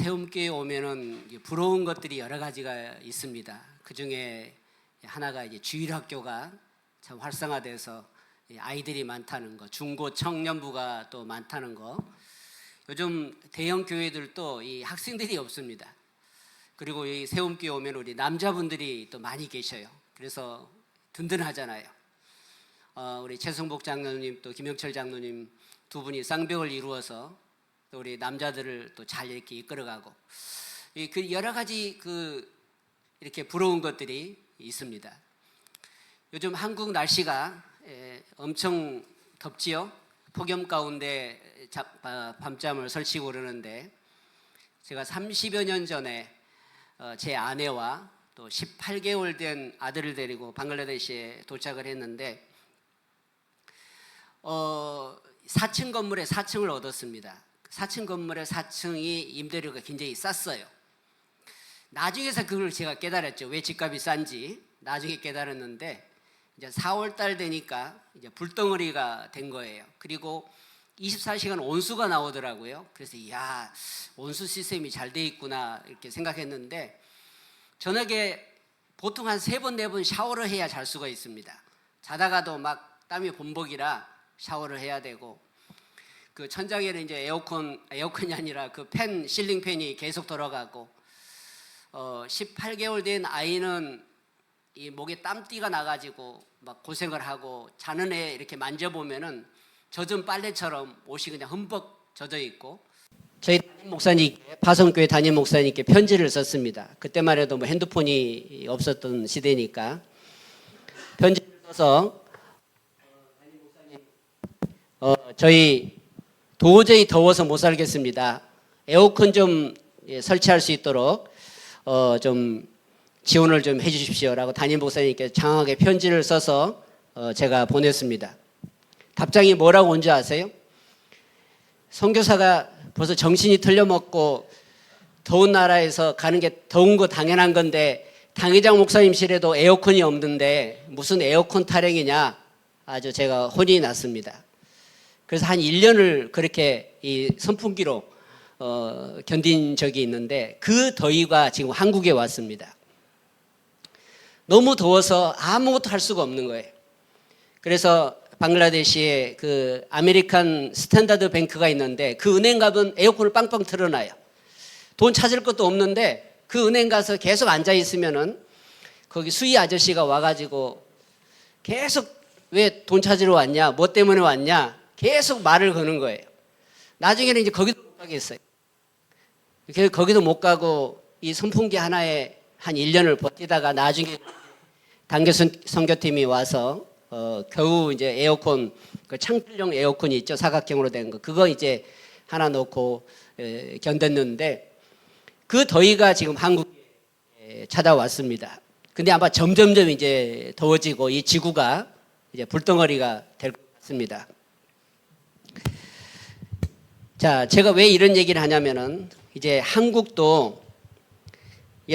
세움교회 오면은 부러운 것들이 여러 가지가 있습니다. 그 중에 하나가 이제 주일학교가 참 활성화돼서 아이들이 많다는 거, 중고 청년부가 또 많다는 거. 요즘 대형 교회들도 이 학생들이 없습니다. 그리고 이 세움교회 오면 우리 남자분들이 또 많이 계셔요. 그래서 든든하잖아요. 우리 최성복 장로님 또 김영철 장로님 두 분이 쌍벽을 이루어서 또 우리 남자들을 또 잘 이렇게 이끌어가고 그 여러 가지 이렇게 부러운 것들이 있습니다. 요즘 한국 날씨가 엄청 덥지요. 폭염 가운데 밤잠을 설치고 그러는데 제가 30여 년 전에 제 아내와 또 18개월 된 아들을 데리고 방글라데시에 도착을 했는데 4층 건물에 4층을 얻었습니다. 4층 건물에 4층이 임대료가 굉장히 쌌어요. 나중에서 그걸 제가 깨달았죠. 왜 집값이 싼지 나중에 깨달았는데 이제 4월 달 되니까 이제 불덩어리가 된 거예요. 그리고 24시간 온수가 나오더라고요. 그래서 이야, 온수 시스템이 잘 돼 있구나 이렇게 생각했는데 저녁에 보통 한 3번 4번 샤워를 해야 잘 수가 있습니다. 자다가도 막 땀이 범벅이라 샤워를 해야 되고 그 천장에는 이제 에어컨이 아니라 그 실링 팬이 계속 돌아가고 18개월 된 아이는 이 목에 땀띠가 나가지고 막 고생을 하고 자는 애 이렇게 만져보면은 젖은 빨래처럼 옷이 그냥 흠뻑 젖어 있고 저희 담임 목사님께 파송교회 담임 목사님께 편지를 썼습니다. 그때만 해도 뭐 핸드폰이 없었던 시대니까 편지를 써서 담임 목사님 저희 도저히 더워서 못 살겠습니다. 에어컨 좀 설치할 수 있도록 좀 지원을 좀 해주십시오라고 담임 목사님께 장하게 편지를 써서 제가 보냈습니다. 답장이 뭐라고 온 줄 아세요? 선교사가 벌써 정신이 틀려먹고 더운 나라에서 가는 게 더운 거 당연한 건데 당회장 목사님실에도 에어컨이 없는데 무슨 에어컨 타령이냐 아주 제가 혼이 났습니다. 그래서 한 1년을 그렇게 이 선풍기로 견딘 적이 있는데 그 더위가 지금 한국에 왔습니다. 너무 더워서 아무것도 할 수가 없는 거예요. 그래서 방글라데시에 그 아메리칸 스탠다드 뱅크가 있는데 그 은행 가면 에어컨을 빵빵 틀어놔요. 돈 찾을 것도 없는데 그 은행 가서 계속 앉아 있으면은 거기 수위 아저씨가 와가지고 계속 왜 돈 찾으러 왔냐, 뭐 때문에 왔냐 계속 말을 거는 거예요. 나중에는 이제 거기도 못 가겠어요. 거기도 못 가고 이 선풍기 하나에 한 1년을 버티다가 나중에 단계 선교팀이 와서 겨우 이제 에어컨 그 창틀용 에어컨이 있죠. 사각형으로 된 거. 그거 이제 하나 놓고 견뎠는데 그 더위가 지금 한국에 찾아왔습니다. 근데 아마 점점점 이제 더워지고 이 지구가 이제 불덩어리가 될 것 같습니다. 자, 제가 왜 이런 얘기를 하냐면은 이제 한국도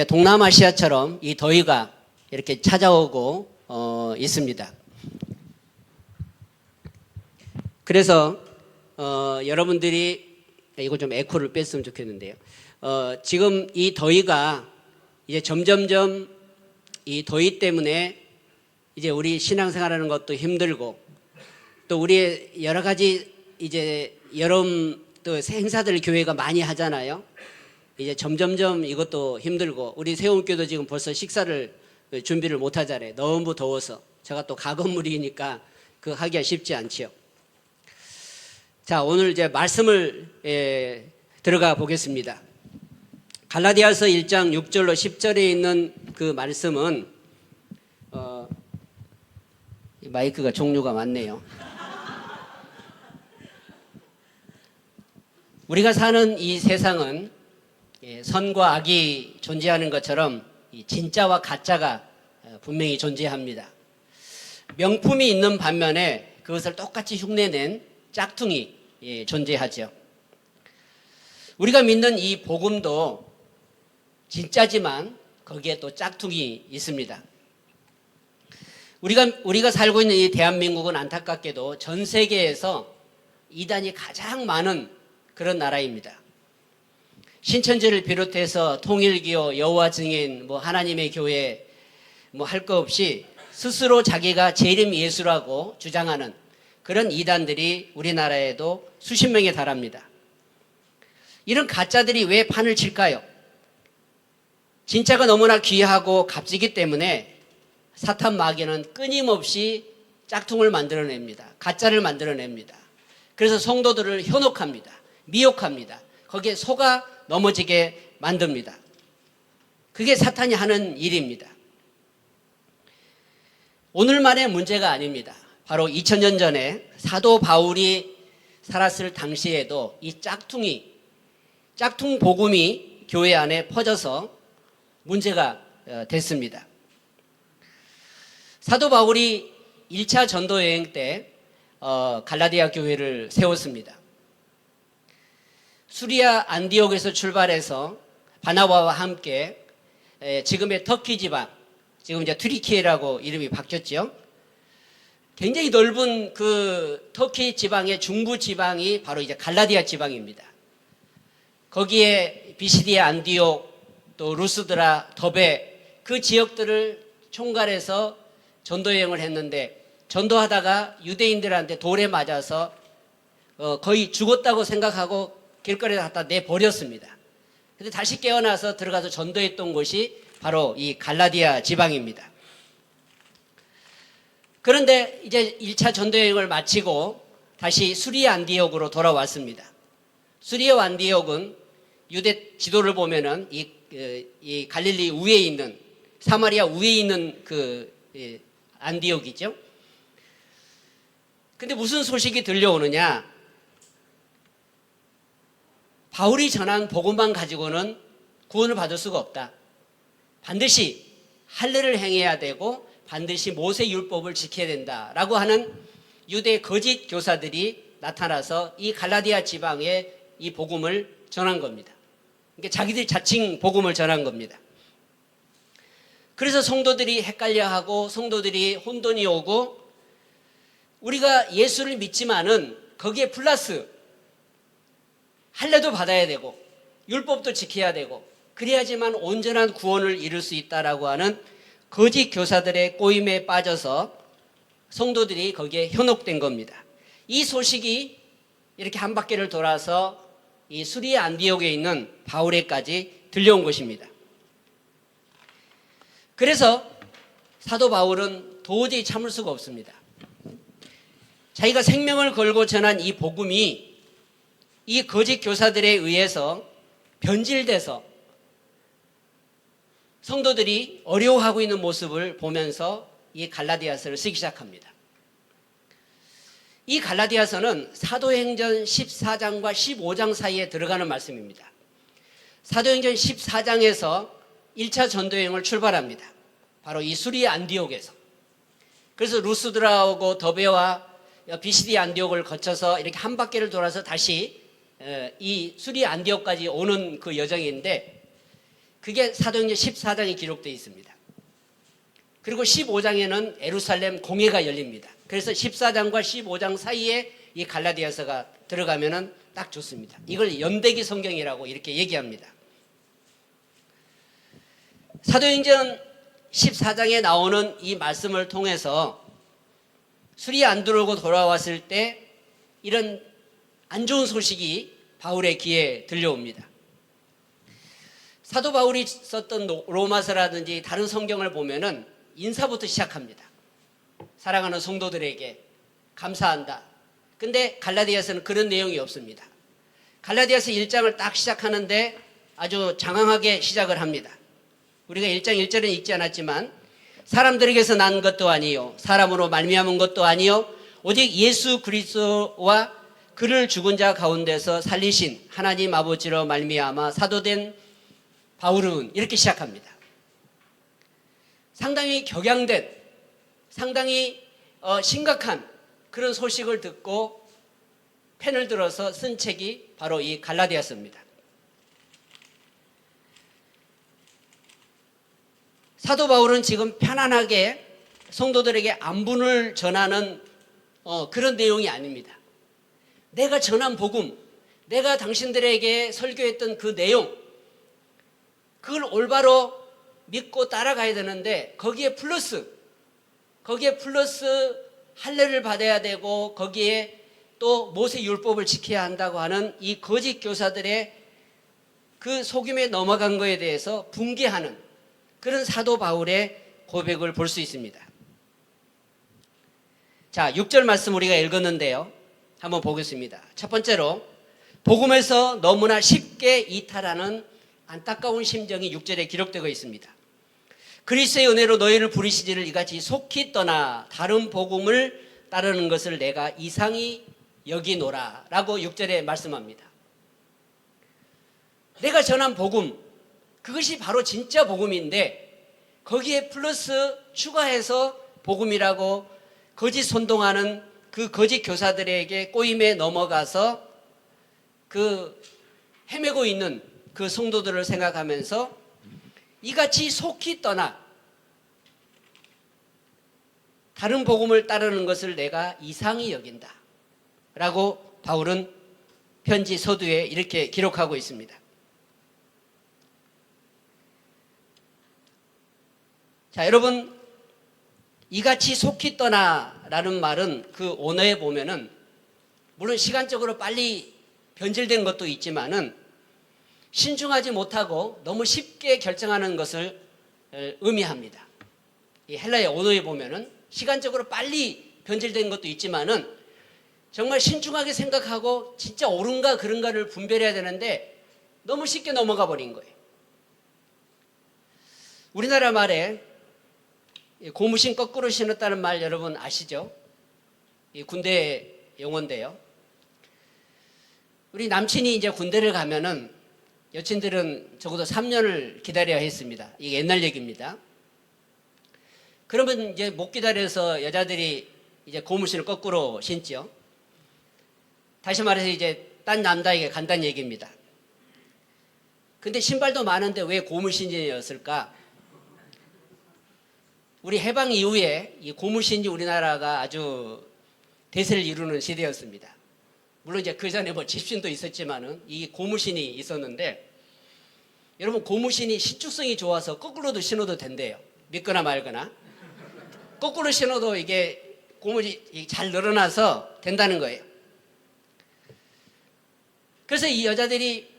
동남아시아처럼 이 더위가 이렇게 찾아오고 있습니다. 그래서 여러분들이 이거 좀 에코를 뺐으면 좋겠는데요. 지금 이 더위가 이제 점점점 이 더위 때문에 이제 우리 신앙생활하는 것도 힘들고 또 우리의 여러 가지 이제 여름 또 행사들 교회가 많이 하잖아요. 이제 점점점 이것도 힘들고 우리 세움교도 지금 벌써 식사를 준비를 못 하잖아요. 너무 더워서. 제가 또 가건물이니까 그 하기가 쉽지 않지요. 자, 오늘 이제 말씀을 들어가 보겠습니다. 갈라디아서 1장 6절로 10절에 있는 그 말씀은 마이크가 종류가 많네요. 우리가 사는 이 세상은 선과 악이 존재하는 것처럼 진짜와 가짜가 분명히 존재합니다. 명품이 있는 반면에 그것을 똑같이 흉내낸 짝퉁이 존재하죠. 우리가 믿는 이 복음도 진짜지만 거기에 또 짝퉁이 있습니다. 우리가 살고 있는 이 대한민국은 안타깝게도 전 세계에서 이단이 가장 많은 그런 나라입니다. 신천지를 비롯해서 통일기호, 여호와 증인, 하나님의 교회 할 거 없이 스스로 자기가 재림 예수라고 주장하는 그런 이단들이 우리나라에도 수십 명에 달합니다. 이런 가짜들이 왜 판을 칠까요? 진짜가 너무나 귀하고 값지기 때문에 사탄 마귀는 끊임없이 짝퉁을 만들어냅니다. 가짜를 만들어냅니다. 그래서 성도들을 현혹합니다. 미혹합니다. 거기에 속아 넘어지게 만듭니다. 그게 사탄이 하는 일입니다. 오늘만의 문제가 아닙니다. 바로 2000년 전에 사도 바울이 살았을 당시에도 이 짝퉁 복음이 교회 안에 퍼져서 문제가 됐습니다. 사도 바울이 1차 전도 여행 때 갈라디아 교회를 세웠습니다. 수리아 안디옥에서 출발해서 바나바와 함께 지금의 터키 지방, 지금 이제 트리키에라고 이름이 바뀌었죠. 굉장히 넓은 그 터키 지방의 중부 지방이 바로 이제 갈라디아 지방입니다. 거기에 비시디아 안디옥, 또 루스드라, 더베 그 지역들을 총괄해서 전도 여행을 했는데 전도하다가 유대인들한테 돌에 맞아서 거의 죽었다고 생각하고 길거리에 갖다 내버렸습니다. 근데 다시 깨어나서 들어가서 전도했던 곳이 바로 이 갈라디아 지방입니다. 그런데 이제 1차 전도 여행을 마치고 다시 수리아 안디옥으로 돌아왔습니다. 수리아 안디옥은 유대 지도를 보면은 이 갈릴리 위에 있는 사마리아 위에 있는 그 안디옥이죠. 근데 무슨 소식이 들려오느냐? 바울이 전한 복음만 가지고는 구원을 받을 수가 없다. 반드시 할례를 행해야 되고 반드시 모세 율법을 지켜야 된다라고 하는 유대 거짓 교사들이 나타나서 이 갈라디아 지방에 이 복음을 전한 겁니다. 그러니까 자기들이 자칭 복음을 전한 겁니다. 그래서 성도들이 헷갈려하고 성도들이 혼돈이 오고 우리가 예수를 믿지만은 거기에 플러스 할례도 받아야 되고 율법도 지켜야 되고 그래야지만 온전한 구원을 이룰 수 있다라고 하는 거짓 교사들의 꼬임에 빠져서 성도들이 거기에 현혹된 겁니다. 이 소식이 이렇게 한 바퀴를 돌아서 이 수리아 안디옥에 있는 바울에까지 들려온 것입니다. 그래서 사도 바울은 도저히 참을 수가 없습니다. 자기가 생명을 걸고 전한 이 복음이 이 거짓 교사들에 의해서 변질돼서 성도들이 어려워하고 있는 모습을 보면서 이 갈라디아서를 쓰기 시작합니다. 이 갈라디아서는 사도행전 14장과 15장 사이에 들어가는 말씀입니다. 사도행전 14장에서 1차 전도여행을 출발합니다. 바로 이 수리아 안디옥에서. 그래서 루스드라하고 더베와 비시디아 안디옥을 거쳐서 이렇게 한 바퀴를 돌아서 다시 이 수리아 안디옥까지 오는 그 여정인데 그게 사도행전 14장에 기록되어 있습니다. 그리고 15장에는 예루살렘 공회가 열립니다. 그래서 14장과 15장 사이에 이 갈라디아서가 들어가면은 딱 좋습니다. 이걸 연대기 성경이라고 이렇게 얘기합니다. 사도행전 14장에 나오는 이 말씀을 통해서 수리아 안디옥으로 돌아왔을 때 이런 안 좋은 소식이 바울의 귀에 들려옵니다. 사도 바울이 썼던 로마서라든지 다른 성경을 보면은 인사부터 시작합니다. 사랑하는 성도들에게 감사한다. 근데 갈라디아서는 그런 내용이 없습니다. 갈라디아서 1장을 딱 시작하는데 아주 장황하게 시작을 합니다. 우리가 1장 1절은 읽지 않았지만 사람들에게서 난 것도 아니요 사람으로 말미암은 것도 아니요 오직 예수 그리스도와 그를 죽은 자 가운데서 살리신 하나님 아버지로 말미암아 사도된 바울은 이렇게 시작합니다. 상당히 격양된, 상당히 심각한 그런 소식을 듣고 펜을 들어서 쓴 책이 바로 이 갈라디아서입니다. 사도 바울은 지금 편안하게 성도들에게 안분을 전하는 그런 내용이 아닙니다. 내가 전한 복음, 내가 당신들에게 설교했던 그 내용, 그걸 올바로 믿고 따라가야 되는데 거기에 플러스 할례를 받아야 되고 거기에 또 모세 율법을 지켜야 한다고 하는 이 거짓 교사들의 그 속임에 넘어간 것에 대해서 분개하는 그런 사도 바울의 고백을 볼 수 있습니다. 자, 6절 말씀 우리가 읽었는데요. 한번 보겠습니다. 첫 번째로 복음에서 너무나 쉽게 이탈하는 안타까운 심정이 6절에 기록되고 있습니다. 그리스도의 은혜로 너희를 부르시지를 이같이 속히 떠나 다른 복음을 따르는 것을 내가 이상히 여기노라 라고 6절에 말씀합니다. 내가 전한 복음, 그것이 바로 진짜 복음인데 거기에 플러스 추가해서 복음이라고 거짓 선동하는 그 거짓 교사들에게 꼬임에 넘어가서 그 헤매고 있는 그 성도들을 생각하면서 이같이 속히 떠나 다른 복음을 따르는 것을 내가 이상히 여긴다 라고 바울은 편지 서두에 이렇게 기록하고 있습니다. 자, 여러분, 이같이 속히 떠나라는 말은 그 언어에 보면은 물론 시간적으로 빨리 변질된 것도 있지만은 신중하지 못하고 너무 쉽게 결정하는 것을 의미합니다. 이 헬라의 언어에 보면은 시간적으로 빨리 변질된 것도 있지만은 정말 신중하게 생각하고 진짜 옳은가 그른가를 분별해야 되는데 너무 쉽게 넘어가 버린 거예요. 우리나라 말에 고무신 거꾸로 신었다는 말 여러분 아시죠? 이 군대 용어인데요. 우리 남친이 이제 군대를 가면은 여친들은 적어도 3년을 기다려야 했습니다. 이게 옛날 얘기입니다. 그러면 이제 못 기다려서 여자들이 이제 고무신을 거꾸로 신죠. 다시 말해서 이제 딴 남자에게 간다는 얘기입니다. 근데 신발도 많은데 왜 고무신이었을까? 우리 해방 이후에 이 고무신이 우리나라가 아주 대세를 이루는 시대였습니다. 물론 이제 그 전에 뭐 집신도 있었지만은 이 고무신이 있었는데 여러분 고무신이 신축성이 좋아서 거꾸로도 신어도 된대요. 믿거나 말거나. 거꾸로 신어도 이게 고무신이 잘 늘어나서 된다는 거예요. 그래서 이 여자들이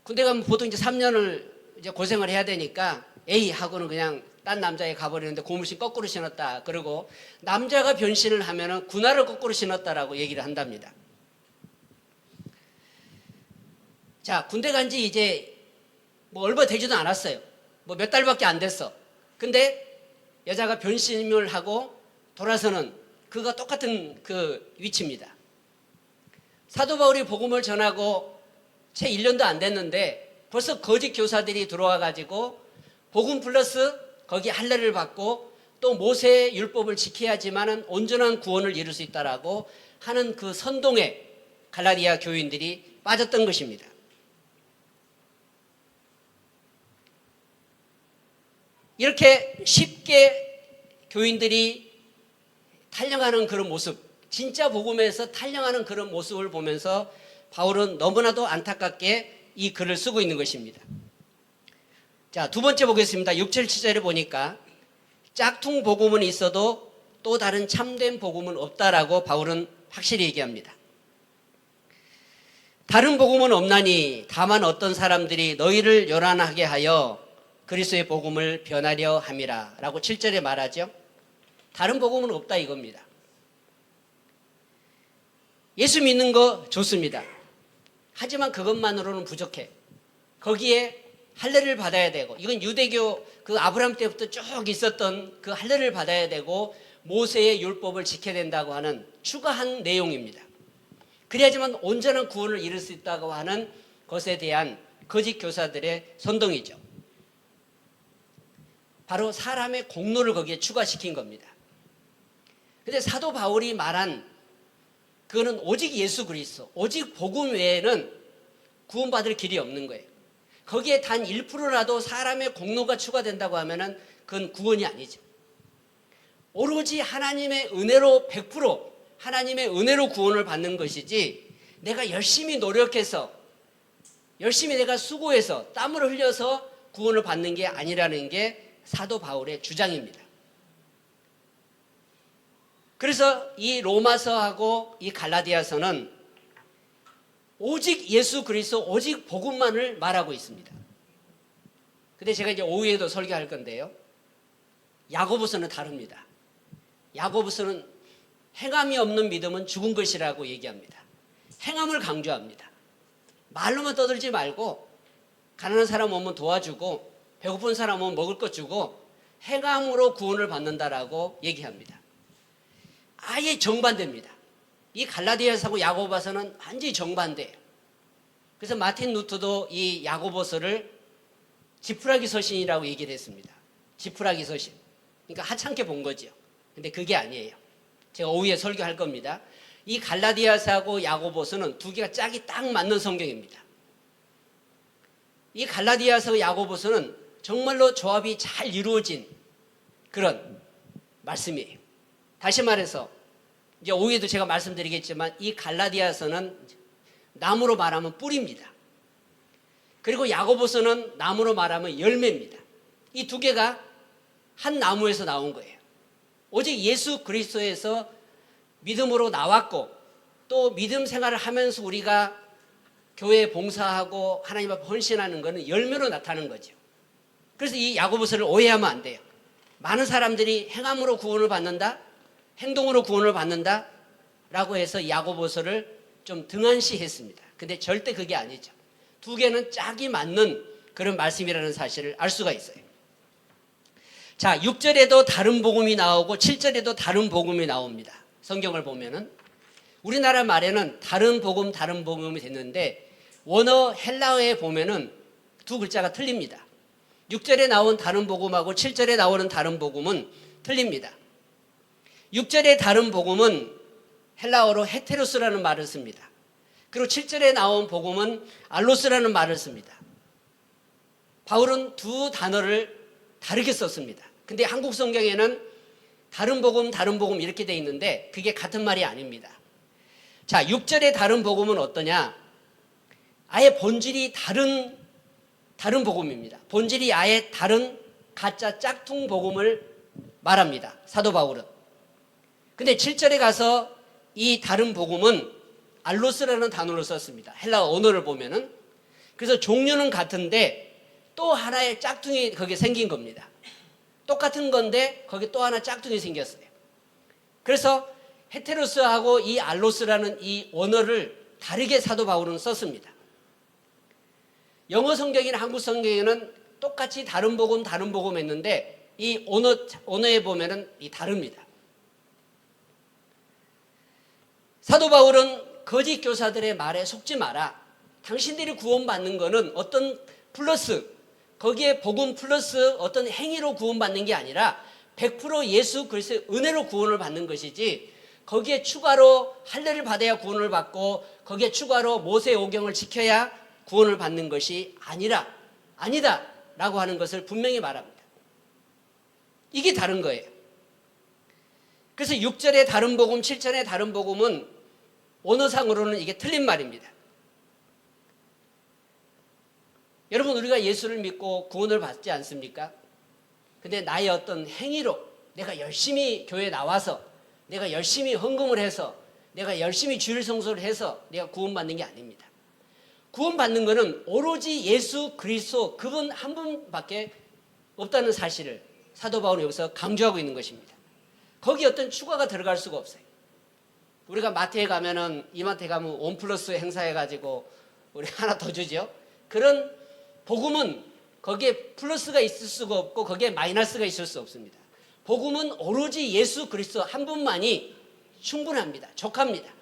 군대 가면 보통 이제 3년을 이제 고생을 해야 되니까 에이 하고는 그냥 딴 남자에 가버리는데 고무신 거꾸로 신었다. 그리고 남자가 변신을 하면은 군화를 거꾸로 신었다라고 얘기를 한답니다. 자, 군대 간 지 이제 뭐 얼마 되지도 않았어요. 뭐 몇 달밖에 안 됐어. 근데 여자가 변신을 하고 돌아서는 그가 똑같은 그 위치입니다. 사도 바울이 복음을 전하고 채 1년도 안 됐는데 벌써 거짓 교사들이 들어와 가지고 복음 플러스 거기 할례를 받고 또 모세의 율법을 지켜야지만은 온전한 구원을 이룰 수 있다라고 하는 그 선동에 갈라디아 교인들이 빠졌던 것입니다. 이렇게 쉽게 교인들이 탈령하는 그런 모습, 진짜 복음에서 탈령하는 그런 모습을 보면서 바울은 너무나도 안타깝게 이 글을 쓰고 있는 것입니다. 자, 두 번째 보겠습니다. 6절 7절에 보니까 짝퉁 복음은 있어도 또 다른 참된 복음은 없다라고 바울은 확실히 얘기합니다. 다른 복음은 없나니 다만 어떤 사람들이 너희를 요란하게 하여 그리스도의 복음을 변하려 함이라 라고 7절에 말하죠. 다른 복음은 없다 이겁니다. 예수 믿는 거 좋습니다. 하지만 그것만으로는 부족해. 거기에 할례를 받아야 되고, 이건 유대교 그 아브라함 때부터 쭉 있었던 그 할례를 받아야 되고 모세의 율법을 지켜야 된다고 하는 추가한 내용입니다. 그래야지만 온전한 구원을 이룰 수 있다고 하는 것에 대한 거짓 교사들의 선동이죠. 바로 사람의 공로를 거기에 추가시킨 겁니다. 그런데 사도 바울이 말한 그거는 오직 예수 그리스도, 오직 복음 외에는 구원받을 길이 없는 거예요. 거기에 단 1%라도 사람의 공로가 추가된다고 하면은 그건 구원이 아니죠. 오로지 하나님의 은혜로 100% 하나님의 은혜로 구원을 받는 것이지 내가 열심히 노력해서 열심히 내가 수고해서 땀을 흘려서 구원을 받는 게 아니라는 게 사도 바울의 주장입니다. 그래서 이 로마서하고 이 갈라디아서는 오직 예수 그리스도 오직 복음만을 말하고 있습니다. 근데 제가 이제 오후에도 설교할 건데요. 야고보서는 다릅니다. 야고보서는 행함이 없는 믿음은 죽은 것이라고 얘기합니다. 행함을 강조합니다. 말로만 떠들지 말고 가난한 사람 오면 도와주고 배고픈 사람 오면 먹을 것 주고 행함으로 구원을 받는다라고 얘기합니다. 아예 정반대입니다. 이 갈라디아서하고 야고보서는 완전히 정반대예요. 그래서 마틴 루터도 이 야고보서를 지푸라기 서신이라고 얘기를 했습니다. 지푸라기 서신. 그러니까 하찮게 본 거죠. 근데 그게 아니에요. 제가 오후에 설교할 겁니다. 이 갈라디아서하고 야고보서는 두 개가 짝이 딱 맞는 성경입니다. 이 갈라디아서 야고보서는 정말로 조합이 잘 이루어진 그런 말씀이에요. 다시 말해서 이제 오후에도 제가 말씀드리겠지만 이 갈라디아서는 나무로 말하면 뿌리입니다. 그리고 야고보서는 나무로 말하면 열매입니다. 이 두 개가 한 나무에서 나온 거예요. 오직 예수 그리스도에서 믿음으로 나왔고 또 믿음 생활을 하면서 우리가 교회에 봉사하고 하나님 앞에 헌신하는 것은 열매로 나타나는 거죠. 그래서 이 야고보서를 오해하면 안 돼요. 많은 사람들이 행함으로 구원을 받는다, 행동으로 구원을 받는다 라고 해서 야고보서를 좀 등한시했습니다. 근데 절대 그게 아니죠. 두 개는 짝이 맞는 그런 말씀이라는 사실을 알 수가 있어요. 자, 6절에도 다른 복음이 나오고 7절에도 다른 복음이 나옵니다. 성경을 보면은 우리나라 말에는 다른 복음이 됐는데 원어 헬라어에 보면은 두 글자가 틀립니다. 6절에 나온 다른 복음하고 7절에 나오는 다른 복음은 틀립니다. 6절의 다른 복음은 헬라어로 헤테로스라는 말을 씁니다. 그리고 7절에 나온 복음은 알로스라는 말을 씁니다. 바울은 두 단어를 다르게 썼습니다. 근데 한국 성경에는 다른 복음 이렇게 돼 있는데 그게 같은 말이 아닙니다. 자, 6절의 다른 복음은 어떠냐? 아예 본질이 다른 복음입니다. 본질이 아예 다른 가짜 짝퉁 복음을 말합니다. 사도 바울은. 근데 7절에 가서 이 다른 복음은 알로스라는 단어를 썼습니다. 헬라어 언어를 보면은. 그래서 종류는 같은데 또 하나의 짝퉁이 거기에 생긴 겁니다. 똑같은 건데 거기 또 하나 짝퉁이 생겼어요. 그래서 헤테로스하고 이 알로스라는 이 언어를 다르게 사도 바울은 썼습니다. 영어 성경이나 한국 성경에는 똑같이 다른 복음 했는데 이 언어에 보면은 이 다릅니다. 사도 바울은 거짓 교사들의 말에 속지 마라. 당신들이 구원받는 거는 어떤 플러스, 거기에 복음 플러스 어떤 행위로 구원받는 게 아니라 100% 예수 그리스도의 은혜로 구원을 받는 것이지 거기에 추가로 할례를 받아야 구원을 받고 거기에 추가로 모세의 오경을 지켜야 구원을 받는 것이 아니다 라고 하는 것을 분명히 말합니다. 이게 다른 거예요. 그래서 6절의 다른 복음, 7절의 다른 복음은 언어상으로는 이게 틀린 말입니다. 여러분, 우리가 예수를 믿고 구원을 받지 않습니까? 근데 나의 어떤 행위로 내가 열심히 교회에 나와서 내가 열심히 헌금을 해서 내가 열심히 주일 성수를 해서 내가 구원받는 게 아닙니다. 구원받는 것은 오로지 예수 그리스도 그분 한 분밖에 없다는 사실을 사도 바울은 여기서 강조하고 있는 것입니다. 거기에 어떤 추가가 들어갈 수가 없어요. 우리가 마트에 가면은 이마트에 가면 원 플러스 행사해가지고 우리 하나 더 주죠. 그런 복음은 거기에 플러스가 있을 수가 없고 거기에 마이너스가 있을 수 없습니다. 복음은 오로지 예수 그리스도 한 분만이 충분합니다. 족합니다.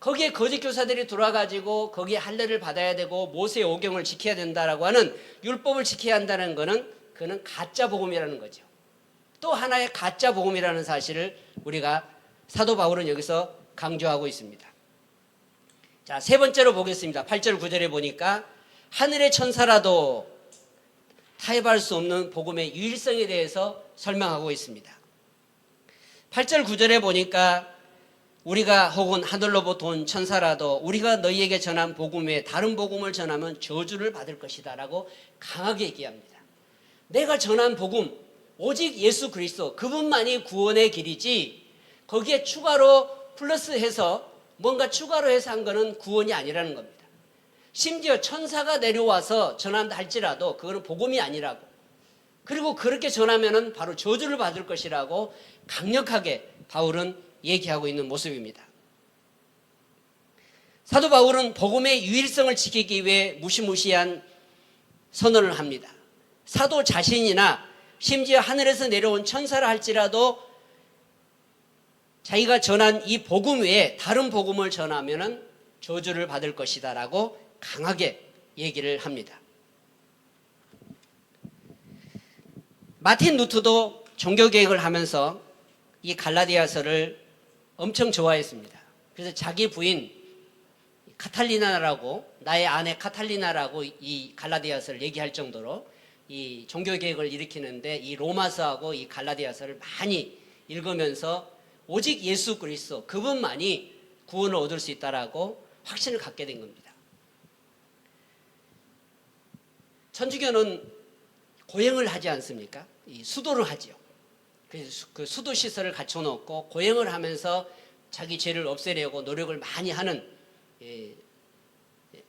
거기에 거짓 교사들이 들어와가지고 거기에 할례를 받아야 되고 모세의 오경을 지켜야 된다라고 하는 율법을 지켜야 한다는 것은 그는 가짜 복음이라는 거죠. 또 하나의 가짜 복음이라는 사실을 우리가 사도 바울은 여기서 강조하고 있습니다. 자, 세 번째로 보겠습니다. 8절 9절에 보니까 하늘의 천사라도 타협할 수 없는 복음의 유일성에 대해서 설명하고 있습니다. 8절 9절에 보니까 우리가 혹은 하늘로부터 온 천사라도 우리가 너희에게 전한 복음 외에 다른 복음을 전하면 저주를 받을 것이다 라고 강하게 얘기합니다. 내가 전한 복음 오직 예수 그리스도 그분만이 구원의 길이지 거기에 추가로 플러스해서 뭔가 추가로 해서 한 거는 구원이 아니라는 겁니다. 심지어 천사가 내려와서 전한다 할지라도 그거는 복음이 아니라고, 그리고 그렇게 전하면은 바로 저주를 받을 것이라고 강력하게 바울은 얘기하고 있는 모습입니다. 사도 바울은 복음의 유일성을 지키기 위해 무시무시한 선언을 합니다. 사도 자신이나 심지어 하늘에서 내려온 천사라 할지라도 자기가 전한 이 복음 외에 다른 복음을 전하면은 저주를 받을 것이다 라고 강하게 얘기를 합니다. 마틴 루터도 종교개혁을 하면서 이 갈라디아서를 엄청 좋아했습니다. 그래서 자기 부인 카탈리나라고, 나의 아내 카탈리나라고 이 갈라디아서를 얘기할 정도로 이 종교개혁을 일으키는데 이 로마서하고 이 갈라디아서를 많이 읽으면서 오직 예수 그리스도 그분만이 구원을 얻을 수 있다라고 확신을 갖게 된 겁니다. 천주교는 고행을 하지 않습니까? 이 수도를 하지요. 그래서 그 수도 시설을 갖춰놓고 고행을 하면서 자기 죄를 없애려고 노력을 많이 하는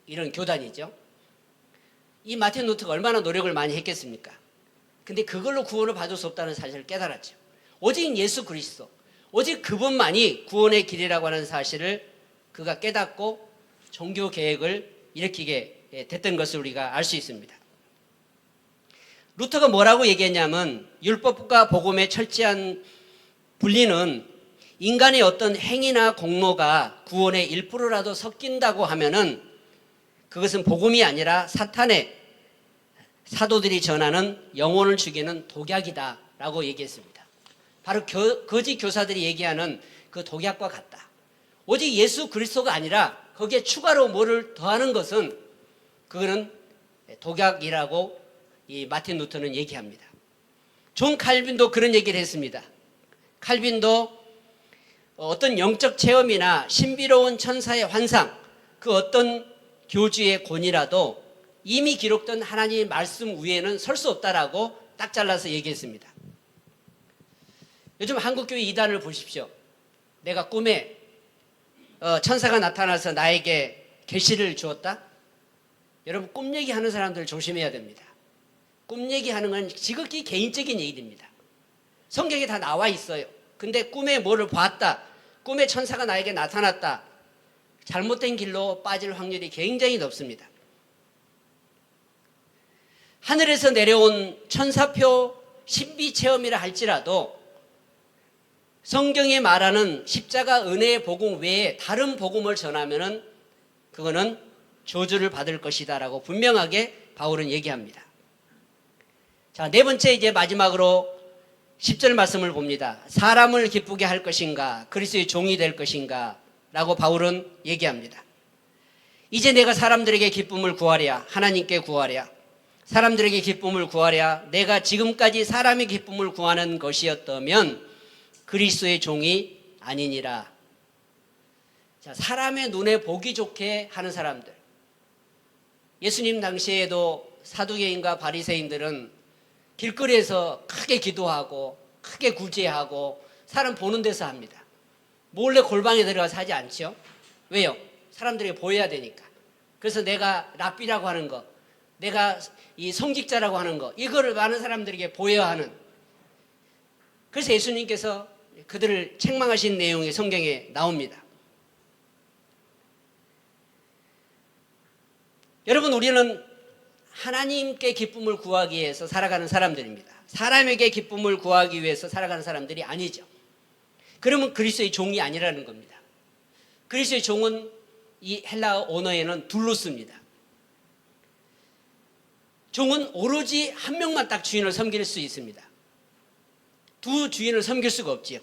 이런 교단이죠. 이 마틴 루터가 얼마나 노력을 많이 했겠습니까? 근데 그걸로 구원을 받을 수 없다는 사실을 깨달았죠. 오직 예수 그리스도, 오직 그분만이 구원의 길이라고 하는 사실을 그가 깨닫고 종교 개혁을 일으키게 됐던 것을 우리가 알 수 있습니다. 루터가 뭐라고 얘기했냐면 율법과 복음의 철저한 분리는 인간의 어떤 행위나 공로가 구원의 1%라도 섞인다고 하면은 그것은 복음이 아니라 사탄의 사도들이 전하는 영혼을 죽이는 독약이다라고 얘기했습니다. 바로 거짓 교사들이 얘기하는 그 독약과 같다. 오직 예수 그리스도가 아니라 거기에 추가로 뭐를 더하는 것은 그거는 독약이라고 이 마틴 루터는 얘기합니다. 존 칼빈도 그런 얘기를 했습니다. 칼빈도 어떤 영적 체험이나 신비로운 천사의 환상, 그 어떤 교주의 권위라도 이미 기록된 하나님의 말씀 위에는 설 수 없다라고 딱 잘라서 얘기했습니다. 요즘 한국교회 이단을 보십시오. 내가 꿈에 천사가 나타나서 나에게 계시를 주었다. 여러분, 꿈 얘기하는 사람들 조심해야 됩니다. 꿈 얘기하는 건 지극히 개인적인 얘기입니다. 성경에 다 나와 있어요. 근데 꿈에 뭐를 봤다, 꿈에 천사가 나에게 나타났다, 잘못된 길로 빠질 확률이 굉장히 높습니다. 하늘에서 내려온 천사표 신비 체험이라 할지라도 성경에 말하는 십자가 은혜의 복음 외에 다른 복음을 전하면은 그거는 저주를 받을 것이다 라고 분명하게 바울은 얘기합니다. 자, 네 번째 이제 마지막으로 10절 말씀을 봅니다. 사람을 기쁘게 할 것인가, 그리스도의 종이 될 것인가 라고 바울은 얘기합니다. 이제 내가 사람들에게 기쁨을 구하랴, 하나님께 구하랴. 사람들에게 기쁨을 구하랴. 내가 지금까지 사람의 기쁨을 구하는 것이었다면 그리스도의 종이 아니니라. 자, 사람의 눈에 보기 좋게 하는 사람들. 예수님 당시에도 사두개인과 바리새인들은 길거리에서 크게 기도하고 크게 굴제하고 사람 보는 데서 합니다. 몰래 골방에 들어가서 하지 않죠. 왜요? 사람들에게 보여야 되니까. 그래서 내가 랍비라고 하는 거, 내가 이 성직자라고 하는 거, 이거를 많은 사람들에게 보여야 하는. 그래서 예수님께서 그들을 책망하신 내용이 성경에 나옵니다. 여러분, 우리는 하나님께 기쁨을 구하기 위해서 살아가는 사람들입니다. 사람에게 기쁨을 구하기 위해서 살아가는 사람들이 아니죠. 그러면 그리스도의 종이 아니라는 겁니다. 그리스도의 종은 이 헬라어 언어에는 둘로스입니다. 종은 오로지 한 명만 딱 주인을 섬길 수 있습니다. 두 주인을 섬길 수가 없지요.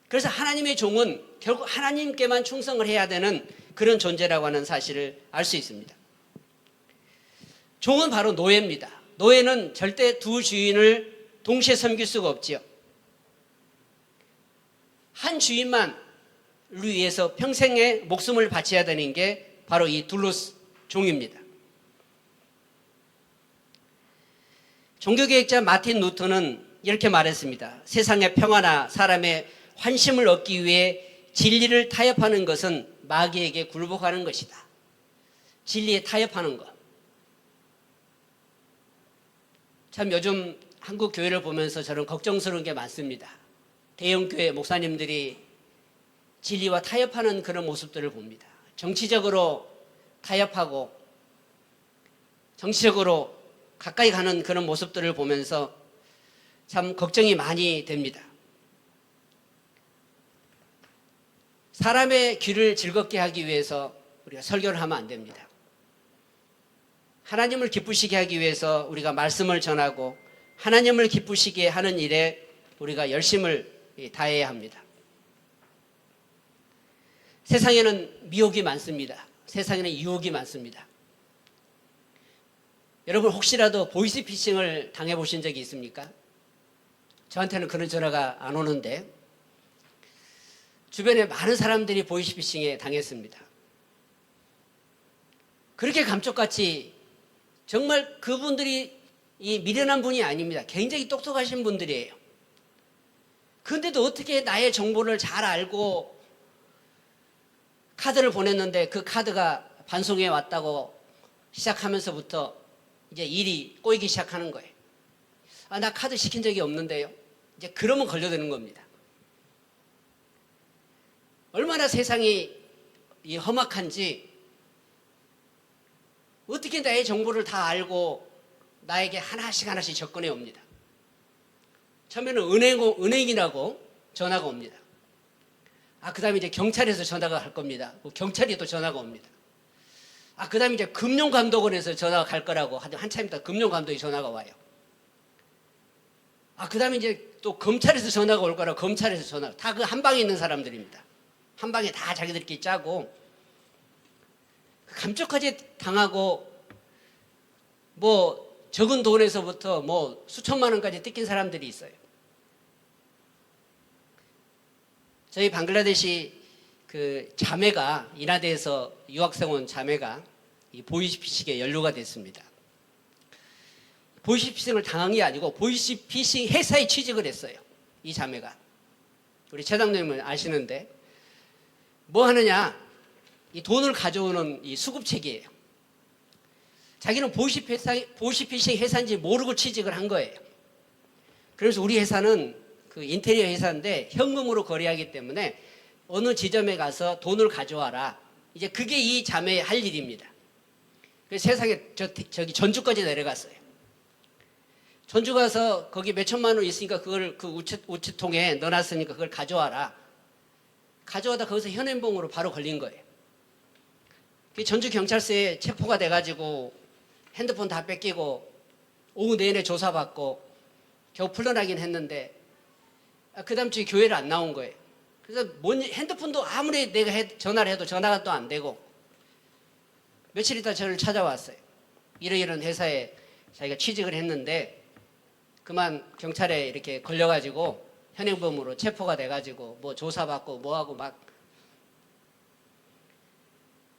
그래서 하나님의 종은 결국 하나님께만 충성을 해야 되는 그런 존재라고 하는 사실을 알 수 있습니다. 종은 바로 노예입니다. 노예는 절대 두 주인을 동시에 섬길 수가 없지요. 한 주인만 위해서 평생의 목숨을 바쳐야 되는 게 바로 이 둘러스 종입니다. 종교개혁자 마틴 루터는 이렇게 말했습니다. 세상의 평화나 사람의 환심을 얻기 위해 진리를 타협하는 것은 마귀에게 굴복하는 것이다. 진리에 타협하는 것. 참 요즘 한국 교회를 보면서 저는 걱정스러운 게 많습니다. 대형교회 목사님들이 진리와 타협하는 그런 모습들을 봅니다. 정치적으로 타협하고 정치적으로 가까이 가는 그런 모습들을 보면서 참 걱정이 많이 됩니다. 사람의 귀를 즐겁게 하기 위해서 우리가 설교를 하면 안 됩니다. 하나님을 기쁘시게 하기 위해서 우리가 말씀을 전하고 하나님을 기쁘시게 하는 일에 우리가 열심을 다해야 합니다. 세상에는 미혹이 많습니다. 세상에는 유혹이 많습니다. 여러분 혹시라도 보이스피싱을 당해보신 적이 있습니까? 저한테는 그런 전화가 안 오는데 주변에 많은 사람들이 보이스피싱에 당했습니다. 그렇게 감쪽같이 정말 그분들이 이 미련한 분이 아닙니다. 굉장히 똑똑하신 분들이에요. 그런데도 어떻게 나의 정보를 잘 알고 카드를 보냈는데 그 카드가 반송해 왔다고 시작하면서부터 이제 일이 꼬이기 시작하는 거예요. 아, 나 카드 시킨 적이 없는데요. 이제 그러면 걸려드는 겁니다. 얼마나 세상이 이 험악한지 어떻게 나의 정보를 다 알고 나에게 하나씩 하나씩 접근해 옵니다. 처음에는 은행이라고 전화가 옵니다. 아, 그 다음에 이제 경찰에서 전화가 갈 겁니다. 경찰이 또 전화가 옵니다. 아, 그 다음에 이제 금융감독원에서 전화가 갈 거라고 한참 있다 금융감독이 전화가 와요. 아, 그 다음에 이제 또 검찰에서 전화가 올 거라고 검찰에서 전화가, 다 그 한 방에 있는 사람들입니다. 한 방에 다 자기들끼리 짜고 감쪽같이 당하고 뭐 적은 돈에서부터 뭐 수천만 원까지 뜯긴 사람들이 있어요. 저희 방글라데시 그 자매가 인하대에서 유학생 온 자매가 이 보이스피싱에 연루가 됐습니다. 보이스피싱을 당한 게 아니고 보이스피싱 회사에 취직을 했어요. 이 자매가. 우리 최장님은 아시는데 뭐 하느냐, 이 돈을 가져오는 이 수급책이에요. 자기는 보이스피싱 회사인지 모르고 취직을 한 거예요. 그래서 우리 회사는 그 인테리어 회사인데 현금으로 거래하기 때문에 어느 지점에 가서 돈을 가져와라. 이제 그게 이 자매의 할 일입니다. 그래서 세상에 저기 전주까지 내려갔어요. 전주 가서 거기 몇 천만 원 있으니까 그걸 그 우체통에 넣어놨으니까 그걸 가져와라. 가져와다 거기서 현행범으로 바로 걸린 거예요. 전주 경찰서에 체포가 돼가지고 핸드폰 다 뺏기고 오후 내내 조사받고 겨우 풀려나긴 했는데 그 다음 주에 교회를 안 나온 거예요. 그래서 핸드폰도 아무리 내가 전화를 해도 전화가 또 안 되고 며칠 있다 저를 찾아왔어요. 이런 회사에 자기가 취직을 했는데 그만 경찰에 이렇게 걸려가지고 현행범으로 체포가 돼가지고 뭐 조사받고 뭐하고 막.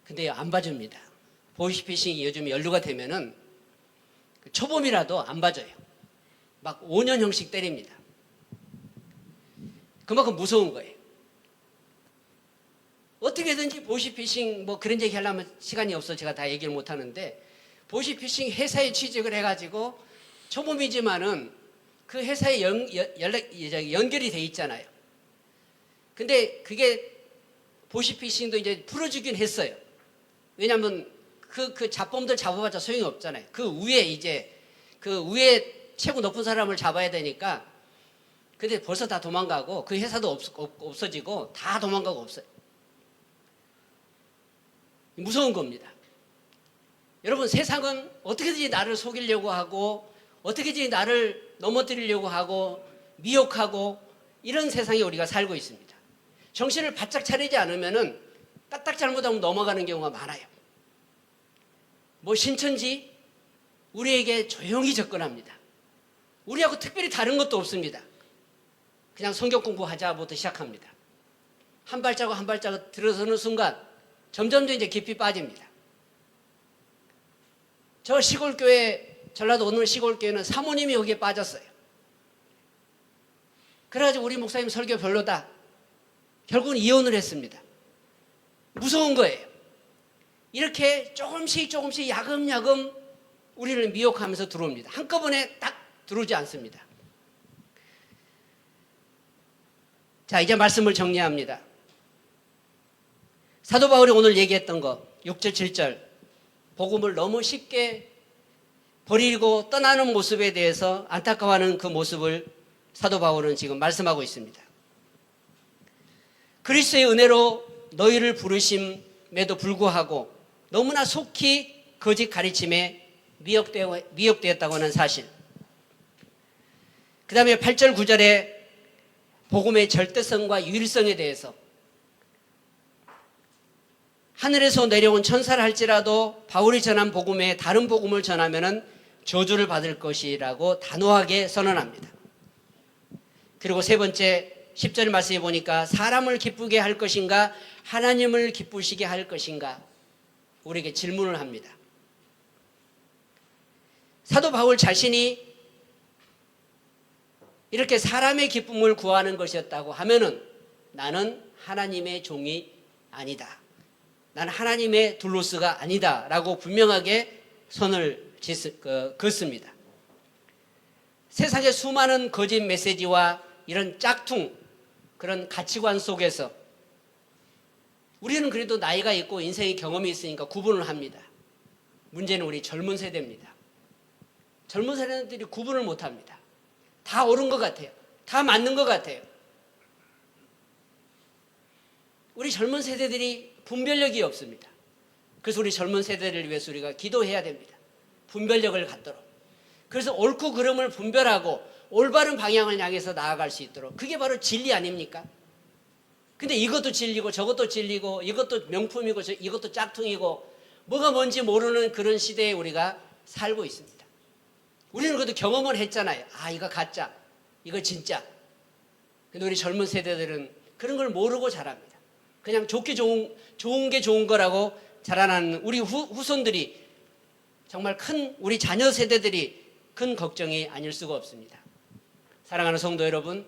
근데 안 봐줍니다. 보이스피싱이 요즘 연루가 되면은 초범이라도 안 봐줘요. 막 5년형씩 때립니다. 그만큼 무서운 거예요. 어떻게든지 보이스피싱 뭐 그런 얘기 하려면 시간이 없어 제가 다 얘기를 못 하는데 보이스피싱 회사에 취직을 해가지고 초범이지만은 그 회사에 연결이 돼 있잖아요. 근데 그게 보이스피싱도 이제 풀어주긴 했어요. 왜냐하면 그 잡범들 잡아봤자 소용이 없잖아요. 그 위에 최고 높은 사람을 잡아야 되니까. 근데 벌써 다 도망가고 그 회사도 없어지고 다 도망가고 없어요. 무서운 겁니다. 여러분 세상은 어떻게든지 나를 속이려고 하고 어떻게든지 나를 넘어뜨리려고 하고 미혹하고 이런 세상에 우리가 살고 있습니다. 정신을 바짝 차리지 않으면은 까딱 잘못하면 넘어가는 경우가 많아요. 뭐 신천지 우리에게 조용히 접근합니다. 우리하고 특별히 다른 것도 없습니다. 그냥 성경 공부하자부터 시작합니다. 한 발자국 한 발자국 들어서는 순간 점점 이제 깊이 빠집니다. 저 시골교회, 전라도 오늘 시골교회는 사모님이 여기에 빠졌어요. 그래가지고 우리 목사님 설교 별로다. 결국은 이혼을 했습니다. 무서운 거예요. 이렇게 조금씩 야금야금 우리를 미혹하면서 들어옵니다. 한꺼번에 딱 들어오지 않습니다. 자, 이제 말씀을 정리합니다. 사도 바울이 오늘 얘기했던 거 6절 7절 복음을 너무 쉽게 버리고 떠나는 모습에 대해서 안타까워하는 그 모습을 사도 바울은 지금 말씀하고 있습니다. 그리스도의 은혜로 너희를 부르심에도 불구하고 너무나 속히 거짓 가르침에 미혹되었다고 하는 사실. 그 다음에 8절 9절에 복음의 절대성과 유일성에 대해서 하늘에서 내려온 천사를 할지라도 바울이 전한 복음에 다른 복음을 전하면은 저주를 받을 것이라고 단호하게 선언합니다. 그리고 세 번째 10절 말씀해 보니까 사람을 기쁘게 할 것인가 하나님을 기쁘시게 할 것인가 우리에게 질문을 합니다. 사도 바울 자신이 이렇게 사람의 기쁨을 구하는 것이었다고 하면은 나는 하나님의 종이 아니다. 나는 하나님의 둘로스가 아니다. 라고 분명하게 선을 긋습니다. 세상의 수많은 거짓 메시지와 이런 짝퉁 그런 가치관 속에서 우리는 그래도 나이가 있고 인생의 경험이 있으니까 구분을 합니다. 문제는 우리 젊은 세대입니다. 젊은 세대들이 구분을 못합니다. 다 옳은 것 같아요. 다 맞는 것 같아요. 우리 젊은 세대들이 분별력이 없습니다. 그래서 우리 젊은 세대를 위해서 우리가 기도해야 됩니다. 분별력을 갖도록. 그래서 옳고 그름을 분별하고 올바른 방향을 향해서 나아갈 수 있도록. 그게 바로 진리 아닙니까? 근데 이것도 진리고 저것도 진리고 이것도 명품이고 이것도 짝퉁이고 뭐가 뭔지 모르는 그런 시대에 우리가 살고 있습니다. 우리는 그래도 경험을 했잖아요. 아, 이거 가짜, 이거 진짜. 근데 우리 젊은 세대들은 그런 걸 모르고 자랍니다. 그냥 좋은 게 좋은 거라고 자라나는 우리 후손들이 정말 우리 자녀 세대들이 큰 걱정이 아닐 수가 없습니다. 사랑하는 성도 여러분,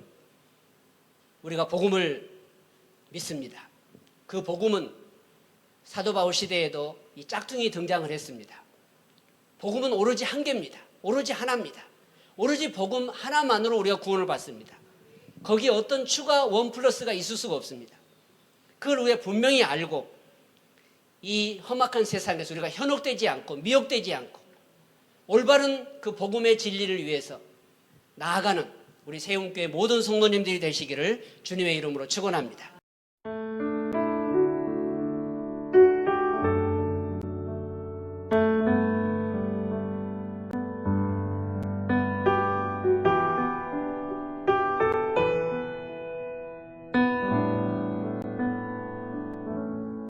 우리가 복음을 믿습니다. 그 복음은 사도 바울 시대에도 이 짝퉁이 등장을 했습니다. 복음은 오로지 한 개입니다. 오로지 하나입니다. 오로지 복음 하나만으로 우리가 구원을 받습니다. 거기에 어떤 추가 원 플러스가 있을 수가 없습니다. 그걸 우리가 분명히 알고 이 험악한 세상에서 우리가 현혹되지 않고 미혹되지 않고 올바른 그 복음의 진리를 위해서 나아가는 우리 세움교회 모든 성도님들이 되시기를 주님의 이름으로 축원합니다.